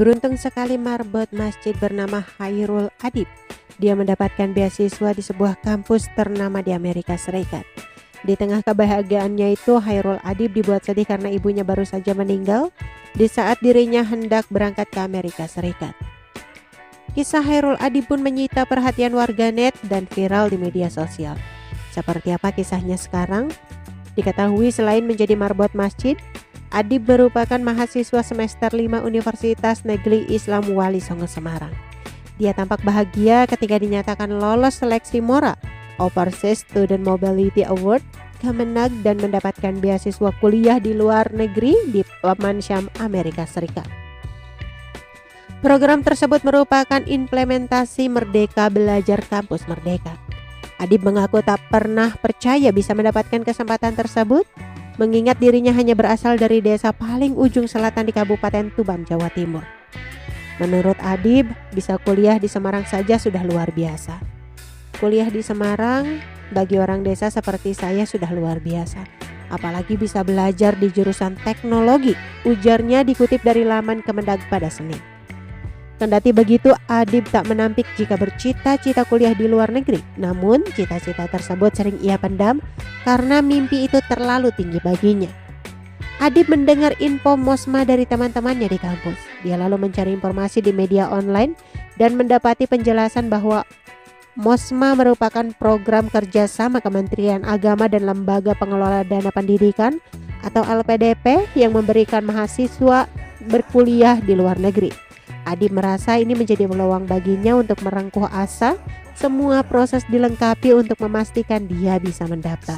Beruntung sekali marbot masjid bernama Khairul Adib. Dia mendapatkan beasiswa di sebuah kampus ternama di Amerika Serikat. Di tengah kebahagiaannya itu, Khairul Adib dibuat sedih karena ibunya baru saja meninggal di saat dirinya hendak berangkat ke Amerika Serikat. Kisah Khairul Adib pun menyita perhatian warganet dan viral di media sosial. Seperti apa kisahnya sekarang? Diketahui selain menjadi marbot masjid, Adib merupakan mahasiswa semester 5 Universitas Negeri Islam Wali Songo Semarang. Dia tampak bahagia ketika dinyatakan lolos seleksi MORA, Overseas Student Mobility Award, Kemenag, dan mendapatkan beasiswa kuliah di luar negeri di Paman Syam, Amerika Serikat. Program tersebut merupakan implementasi Merdeka Belajar Kampus Merdeka. Adib mengaku tak pernah percaya bisa mendapatkan kesempatan tersebut, mengingat dirinya hanya berasal dari desa paling ujung selatan di Kabupaten Tuban, Jawa Timur. Menurut Adib, bisa kuliah di Semarang saja sudah luar biasa. Kuliah di Semarang bagi orang desa seperti saya sudah luar biasa. Apalagi bisa belajar di jurusan teknologi, ujarnya dikutip dari laman Kemendag pada Senin. Kendati begitu, Adib tak menampik jika bercita-cita kuliah di luar negeri. Namun, cita-cita tersebut sering ia pendam karena mimpi itu terlalu tinggi baginya. Adib mendengar info MOSMA dari teman-temannya di kampus. Dia lalu mencari informasi di media online dan mendapati penjelasan bahwa MOSMA merupakan program kerjasama Kementerian Agama dan Lembaga Pengelola Dana Pendidikan atau LPDP yang memberikan mahasiswa berkuliah di luar negeri. Adib merasa ini menjadi peluang baginya untuk merengkuh asa. Semua proses dilengkapi untuk memastikan dia bisa mendaftar.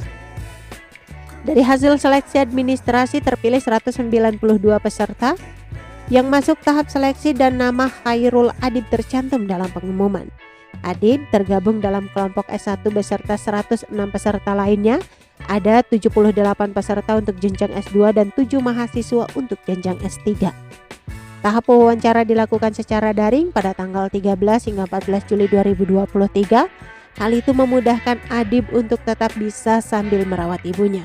Dari hasil seleksi administrasi terpilih 192 peserta yang masuk tahap seleksi dan nama Khairul Adib tercantum dalam pengumuman. Adib tergabung dalam kelompok S1 beserta 106 peserta lainnya. Ada 78 peserta untuk jenjang S2 dan 7 mahasiswa untuk jenjang S3. Tahap wawancara dilakukan secara daring pada tanggal 13 hingga 14 Juli 2023. Hal itu memudahkan Adib untuk tetap bisa sambil merawat ibunya.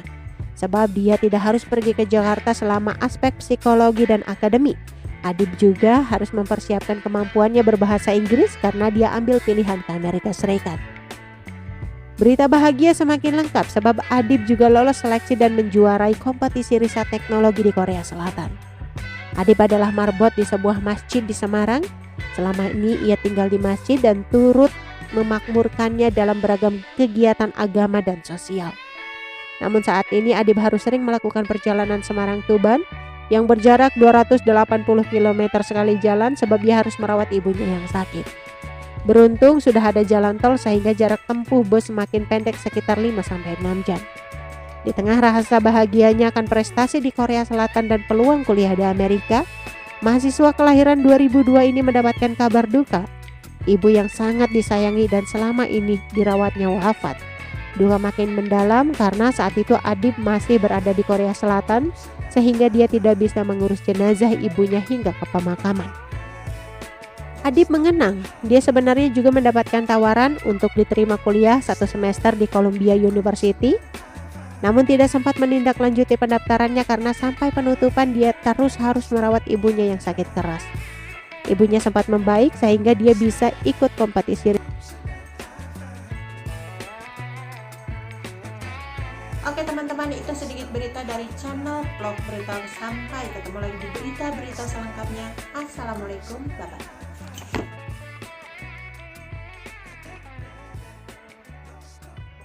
Sebab dia tidak harus pergi ke Jakarta selama aspek psikologi dan akademik. Adib juga harus mempersiapkan kemampuannya berbahasa Inggris karena dia ambil pilihan ke Amerika Serikat. Berita bahagia semakin lengkap sebab Adib juga lolos seleksi dan menjuarai kompetisi riset teknologi di Korea Selatan. Adib adalah marbot di sebuah masjid di Semarang. Selama ini ia tinggal di masjid dan turut memakmurkannya dalam beragam kegiatan agama dan sosial. Namun saat ini Adib harus sering melakukan perjalanan Semarang-Tuban yang berjarak 280 km sekali jalan sebab ia harus merawat ibunya yang sakit. Beruntung sudah ada jalan tol sehingga jarak tempuh bus semakin pendek sekitar 5-6 jam. Di tengah rasa bahagianya akan prestasi di Korea Selatan dan peluang kuliah di Amerika, mahasiswa kelahiran 2002 ini mendapatkan kabar duka. Ibu yang sangat disayangi dan selama ini dirawatnya wafat. Duka makin mendalam karena saat itu Adib masih berada di Korea Selatan sehingga dia tidak bisa mengurus jenazah ibunya hingga ke pemakaman. Adib mengenang, dia sebenarnya juga mendapatkan tawaran untuk diterima kuliah 1 semester di Columbia University, namun tidak sempat menindaklanjuti pendaftarannya karena sampai penutupan dia terus harus merawat ibunya yang sakit keras. Ibunya sempat membaik sehingga dia bisa ikut kompetisi. Oke teman-teman, itu sedikit berita dari channel Vlog Berita. Sampai ketemu lagi di berita-berita selengkapnya. Assalamualaikum, bye-bye.